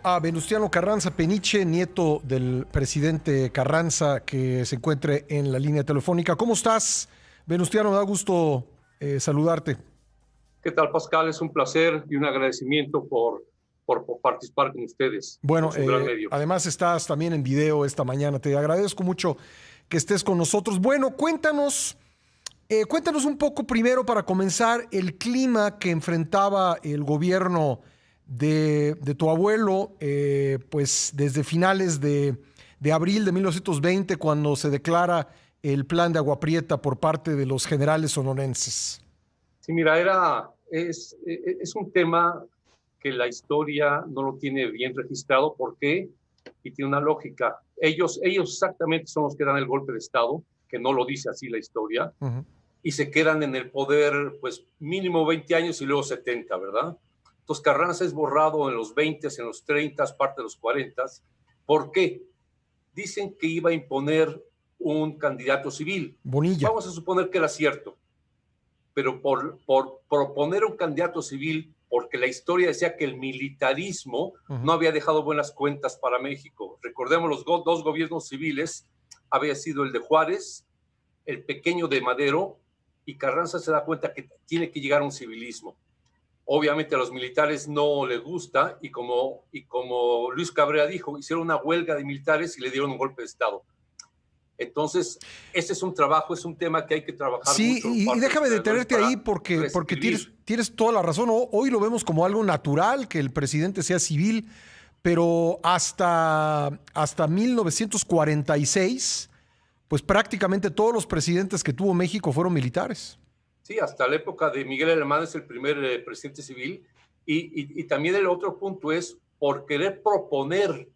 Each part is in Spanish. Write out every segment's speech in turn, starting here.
A Venustiano Carranza Peniche, nieto del presidente Carranza, que se encuentre en la línea telefónica. ¿Cómo estás, Venustiano? Me da gusto saludarte. ¿Qué tal, Pascal? Es un placer y un agradecimiento por participar con ustedes, Bueno, por su gran medio. además estás también en video esta mañana. Te agradezco mucho que estés con nosotros. Bueno, cuéntanos un poco primero para comenzar el clima que enfrentaba el gobierno de tu abuelo, pues desde finales de abril de 1920, cuando se declara el plan de Agua Prieta por parte de los generales sonorenses. Sí, mira, es un tema que la historia no lo tiene bien registrado. ¿Por qué? Y tiene una lógica. Ellos exactamente son los que dan el golpe de Estado, que no lo dice así la historia, Ujú. y se quedan en el poder, pues mínimo 20 años y luego 70, ¿verdad? Entonces Carranza es borrado en los 20, en los 30, parte de los 40. ¿Por qué? Dicen que iba a imponer un candidato civil. Bonilla. Vamos a suponer que era cierto, pero por proponer un candidato civil, porque la historia decía que el militarismo Ujú. no había dejado buenas cuentas para México. Recordemos los dos gobiernos civiles, había sido el de Juárez, el pequeño de Madero, y Carranza se da cuenta que tiene que llegar a un civilismo. Obviamente a los militares no les gusta, y como Luis Cabrera dijo, hicieron una huelga de militares y le dieron un golpe de Estado. Entonces, ese es un trabajo, es un tema que hay que trabajar Sí, mucho y parte de los déjame historiadores detenerte ahí para porque tienes, reescribir. tienes toda la razón. Hoy lo vemos como algo natural que el presidente sea civil, pero hasta 1946, pues prácticamente todos los presidentes que tuvo México fueron militares. Sí, hasta la época de Miguel Alemán es el primer presidente civil. Y también el otro punto es por querer proponer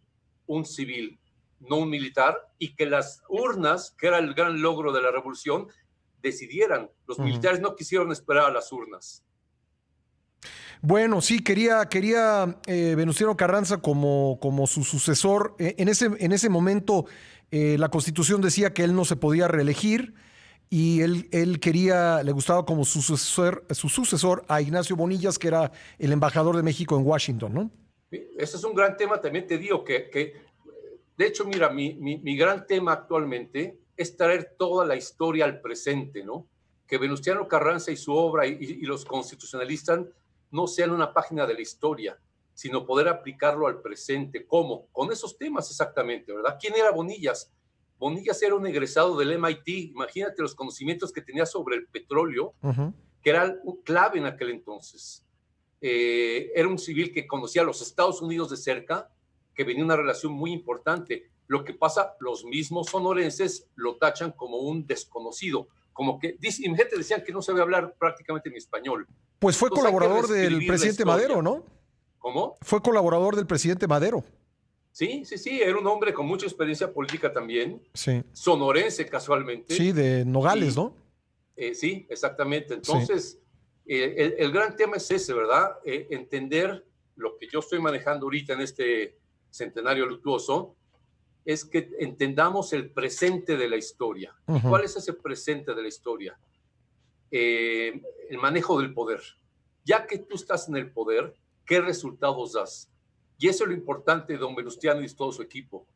un civil, no un militar, y que las urnas, que era el gran logro de la revolución, decidieran. Los Ujú. militares no quisieron esperar a las urnas. Bueno, sí, quería Venustiano Carranza como su sucesor. En ese momento, la Constitución decía que él no se podía reelegir y él le gustaba como su sucesor a Ignacio Bonillas, que era el embajador de México en Washington, ¿no? Ese es un gran tema, también te digo de hecho, mira, mi gran tema actualmente es traer toda la historia al presente, ¿no? Que Venustiano Carranza y su obra y los constitucionalistas no sean una página de la historia, sino poder aplicarlo al presente. ¿Cómo? Con esos temas exactamente, ¿verdad? ¿Quién era Bonillas? Bonillas era un egresado del MIT. Imagínate los conocimientos que tenía sobre el petróleo, Ujú. que era clave en aquel entonces. Era un civil que conocía a los Estados Unidos de cerca, que venía una relación muy importante. Lo que pasa, los mismos sonorenses lo tachan como un desconocido, como que, gente decían que no sabía hablar prácticamente ni español. Pues fue Entonces hay que colaborador del reescribir la presidente Madero, historia. ¿no? ¿Cómo? Fue colaborador del presidente Madero. Sí, sí, sí, era un hombre con mucha experiencia política también, Sí, sonorense casualmente, sí, de Nogales, y ¿no? sí, exactamente. Sí. Entonces, el gran tema es ese, ¿verdad? Entender lo que yo estoy manejando ahorita en este centenario luctuoso, es que entendamos el presente de la historia. ¿Y Ujú. cuál es ese presente de la historia? El manejo del poder. Ya que tú estás en el poder, ¿qué resultados das? Y eso es lo importante de don Venustiano y todo su equipo.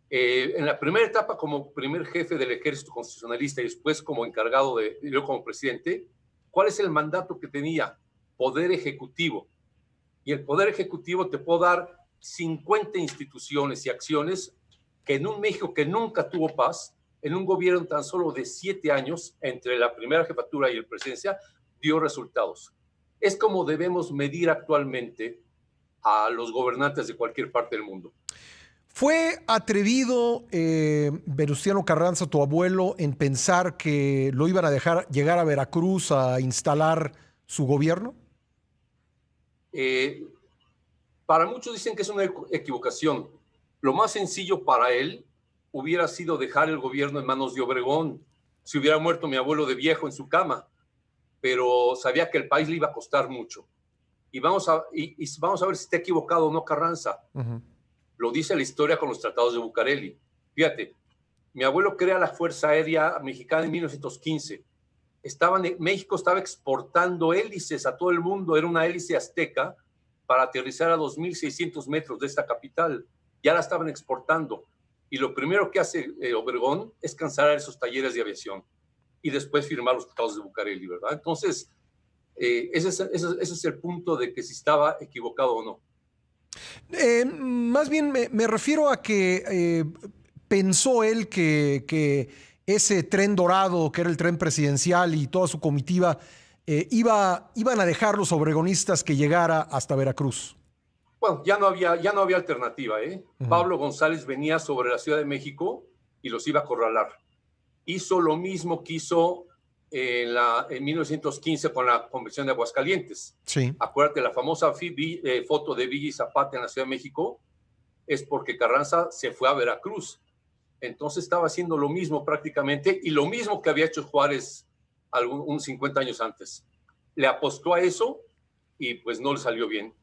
En la primera etapa como primer jefe del ejército constitucionalista y después como encargado y luego como presidente, ¿cuál es el mandato que tenía? Poder ejecutivo. Y el poder ejecutivo te puede dar 50 instituciones y acciones que en un México que nunca tuvo paz, en un gobierno tan solo de 7 años, entre la primera jefatura y la presidencia, dio resultados. Es como debemos medir actualmente a los gobernantes de cualquier parte del mundo. ¿Fue atrevido Venustiano Carranza, tu abuelo, en pensar que lo iban a dejar llegar a Veracruz a instalar su gobierno? Eh, para muchos dicen que es una equivocación. Lo más sencillo para él hubiera sido dejar el gobierno en manos de Obregón. Si hubiera muerto mi abuelo de viejo en su cama, pero sabía que el país le iba a costar mucho. Y vamos a ver si está equivocado o no Carranza. Ujú. Lo dice la historia con los tratados de Bucareli. Fíjate, mi abuelo crea la Fuerza Aérea Mexicana en 1915. México estaba exportando hélices a todo el mundo, era una hélice azteca, para aterrizar a 2.600 metros de esta capital. Ya la estaban exportando. Y lo primero que hace Obregón es cancelar esos talleres de aviación y después firmar los tratados de Bucareli, ¿verdad? Entonces, ese es el punto de que si estaba equivocado o no. Más bien me refiero a que pensó él que ese tren dorado, que era el tren presidencial y toda su comitiva, iban a dejar los obregonistas que llegara hasta Veracruz. Bueno, ya no había alternativa, ¿eh? Pablo González venía sobre la Ciudad de México y los iba a acorralar. Hizo lo mismo que hizo en 1915 con la Convención de Aguascalientes. Sí. Acuérdate, la famosa foto de Villa y Zapata en la Ciudad de México es porque Carranza se fue a Veracruz. Entonces estaba haciendo lo mismo prácticamente y lo mismo que había hecho Juárez unos 50 años antes. Le apostó a eso y pues no le salió bien.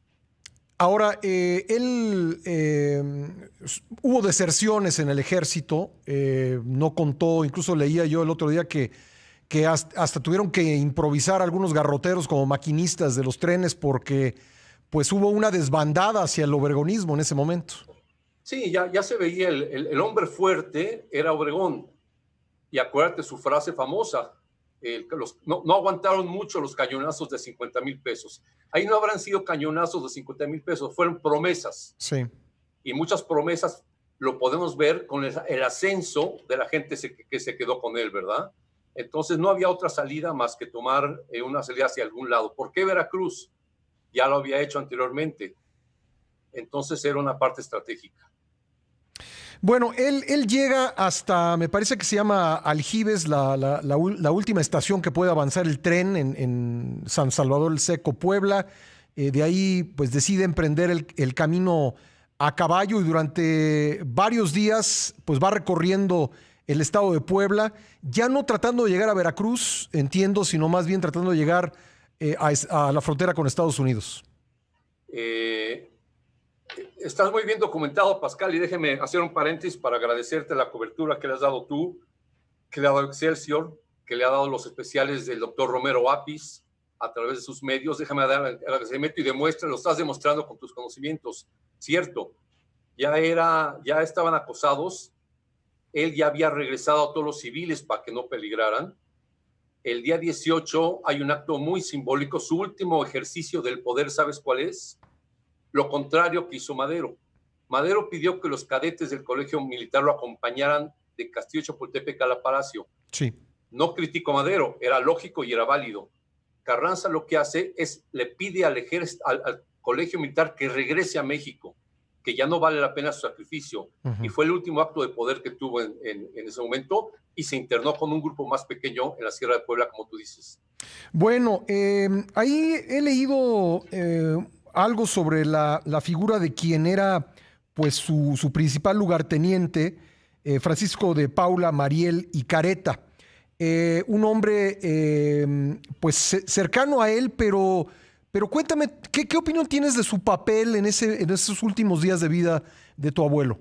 Ahora, hubo deserciones en el ejército, no contó, incluso leía yo el otro día que hasta tuvieron que improvisar algunos garroteros como maquinistas de los trenes porque pues hubo una desbandada hacia el obregonismo en ese momento. Sí, ya se veía, el hombre fuerte era Obregón. Y acuérdate su frase famosa, no aguantaron mucho los cañonazos de 50,000 pesos. Ahí no habrán sido cañonazos de 50,000 pesos, fueron promesas. Sí. Y muchas promesas lo podemos ver con el ascenso de la gente que se quedó con él, ¿verdad? Entonces no había otra salida más que tomar una salida hacia algún lado. ¿Por qué Veracruz? Ya lo había hecho anteriormente. Entonces era una parte estratégica. Bueno, él llega hasta, me parece que se llama Aljibes, la última estación que puede avanzar el tren en San Salvador el Seco, Puebla. De ahí, pues decide emprender el camino a caballo y durante varios días, pues va recorriendo el estado de Puebla, ya no tratando de llegar a Veracruz, entiendo, sino más bien tratando de llegar a la frontera con Estados Unidos. Estás muy bien documentado, Pascal, y déjeme hacer un paréntesis para agradecerte la cobertura que le has dado tú, que le ha dado Excelsior, que le ha dado los especiales del doctor Romero Apis a través de sus medios. Déjame dar el agradecimiento y demuestra, lo estás demostrando con tus conocimientos. Cierto, ya estaban acosados, él ya había regresado a todos los civiles para que no peligraran. El día 18 hay un acto muy simbólico, su último ejercicio del poder, ¿sabes cuál es? Lo contrario que hizo Madero. Madero pidió que los cadetes del colegio militar lo acompañaran de Castillo Chapultepec a Palacio. Sí. No critico a Madero, era lógico y era válido. Carranza lo que hace es, le pide al colegio militar que regrese a México, que ya no vale la pena su sacrificio. Y fue el último acto de poder que tuvo en ese momento y se internó con un grupo más pequeño en la Sierra de Puebla, como tú dices. Bueno, ahí he leído algo sobre la figura de quien era pues su principal lugarteniente, Francisco de Paula Mariel y Careta. Un hombre pues cercano a él, pero cuéntame, ¿qué opinión tienes de su papel en esos últimos días de vida de tu abuelo?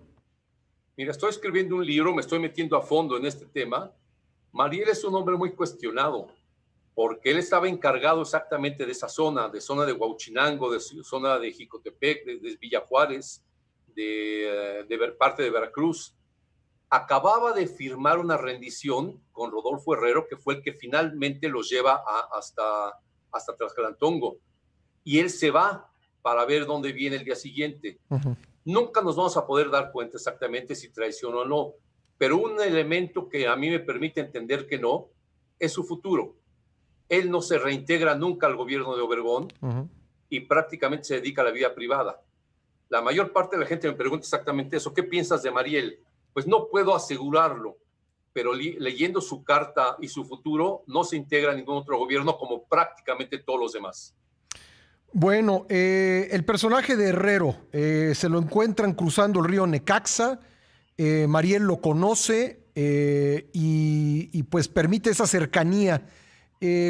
Mira, estoy escribiendo un libro, me estoy metiendo a fondo en este tema. Mariel es un hombre muy cuestionado, porque él estaba encargado exactamente de esa zona de Huauchinango, de zona de Jicotepec, de Villa Juárez, de parte de Veracruz. Acababa de firmar una rendición con Rodolfo Herrero, que fue el que finalmente los lleva hasta Tlaxcalantongo. Y él se va para ver dónde viene el día siguiente. Nunca nos vamos a poder dar cuenta exactamente si traicionó o no, pero un elemento que a mí me permite entender que no es su futuro. Él no se reintegra nunca al gobierno de Obregón y prácticamente se dedica a la vida privada. La mayor parte de la gente me pregunta exactamente eso. ¿Qué piensas de Mariel? Pues no puedo asegurarlo, pero leyendo su carta y su futuro, no se integra a ningún otro gobierno como prácticamente todos los demás. Bueno, el personaje de Herrero se lo encuentran cruzando el río Necaxa. Mariel lo conoce y pues permite esa cercanía.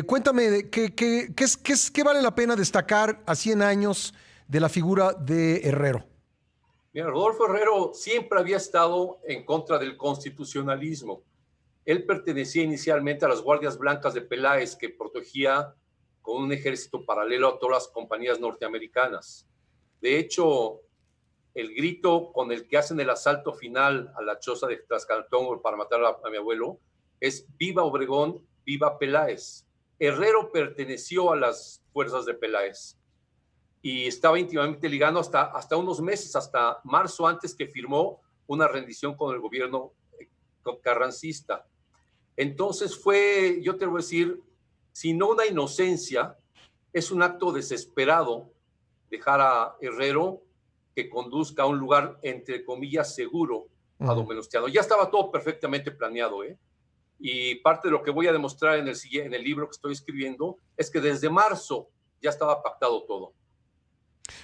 Cuéntame, ¿qué vale la pena destacar a 100 años de la figura de Herrero? Mira, Rodolfo Herrero siempre había estado en contra del constitucionalismo. Él pertenecía inicialmente a las Guardias Blancas de Peláez, que protegía con un ejército paralelo a todas las compañías norteamericanas. De hecho, el grito con el que hacen el asalto final a la choza de Tlaxcaltongo para matar a mi abuelo es viva Obregón, viva Peláez. Herrero perteneció a las fuerzas de Peláez y estaba íntimamente ligado hasta unos meses, hasta marzo, antes que firmó una rendición con el gobierno carrancista. Entonces fue, yo te voy a decir, si no una inocencia, es un acto desesperado dejar a Herrero que conduzca a un lugar, entre comillas, seguro a don Venustiano. Ya estaba todo perfectamente planeado, ¿eh? Y parte de lo que voy a demostrar en el libro que estoy escribiendo es que desde marzo ya estaba pactado todo.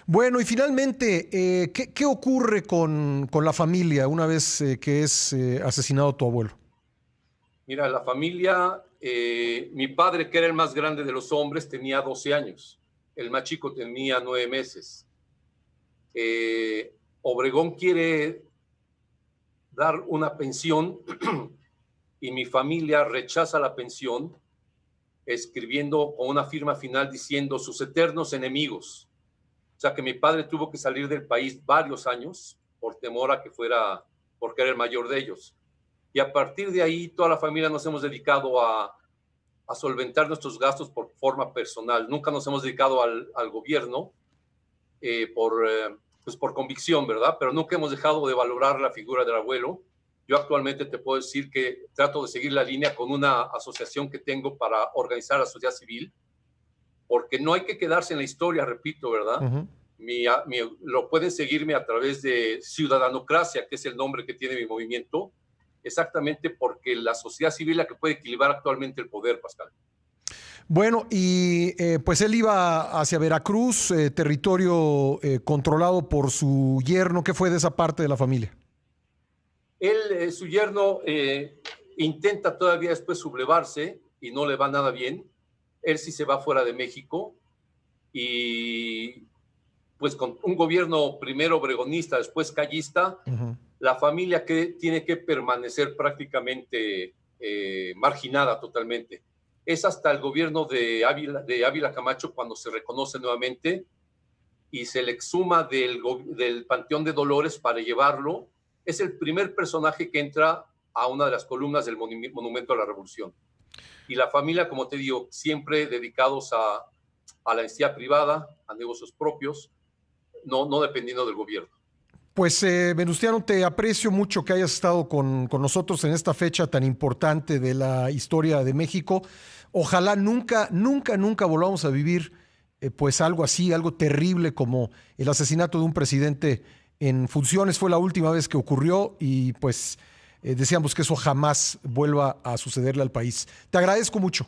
Bueno, y finalmente, ¿qué ocurre con la familia una vez que es asesinado tu abuelo? Mira, la familia, mi padre, que era el más grande de los hombres, tenía 12 años. El más chico tenía 9 meses. Obregón quiere dar una pensión y mi familia rechaza la pensión, escribiendo con una firma final diciendo sus eternos enemigos. O sea que mi padre tuvo que salir del país varios años por temor a que fuera, porque era el mayor de ellos. Y a partir de ahí toda la familia nos hemos dedicado a solventar nuestros gastos por forma personal. Nunca nos hemos dedicado al gobierno por convicción, ¿verdad? Pero nunca hemos dejado de valorar la figura del abuelo. Yo actualmente te puedo decir que trato de seguir la línea con una asociación que tengo para organizar la sociedad civil, porque no hay que quedarse en la historia, repito, ¿verdad? Lo pueden seguirme a través de Ciudadanocracia, que es el nombre que tiene mi movimiento, exactamente porque la sociedad civil es la que puede equilibrar actualmente el poder, Pascal. Bueno, y pues él iba hacia Veracruz, territorio controlado por su yerno. ¿Qué fue de esa parte de la familia? Él, su yerno, intenta todavía después sublevarse y no le va nada bien. Él sí se va fuera de México y pues con un gobierno primero obregonista, después callista, la familia que tiene que permanecer prácticamente marginada totalmente. Es hasta el gobierno de Ávila Camacho cuando se reconoce nuevamente y se le exhuma del Panteón de Dolores para llevarlo. Es el primer personaje que entra a una de las columnas del Monumento a la Revolución. Y la familia, como te digo, siempre dedicados a la entidad privada, a negocios propios, no dependiendo del gobierno. Pues Venustiano, te aprecio mucho que hayas estado con nosotros en esta fecha tan importante de la historia de México. Ojalá nunca volvamos a vivir pues algo así, algo terrible como el asesinato de un presidente en funciones. Fue la última vez que ocurrió y pues deseamos que eso jamás vuelva a sucederle al país. Te agradezco mucho.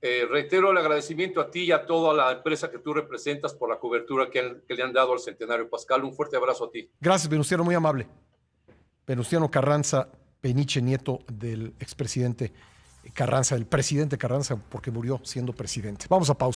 Reitero el agradecimiento a ti y a toda la empresa que tú representas por la cobertura que le han dado al centenario. Pascal, un fuerte abrazo a ti. Gracias, Venustiano, muy amable. Venustiano Carranza Peniche, nieto del expresidente Carranza, del presidente Carranza, porque murió siendo presidente. Vamos a pausa.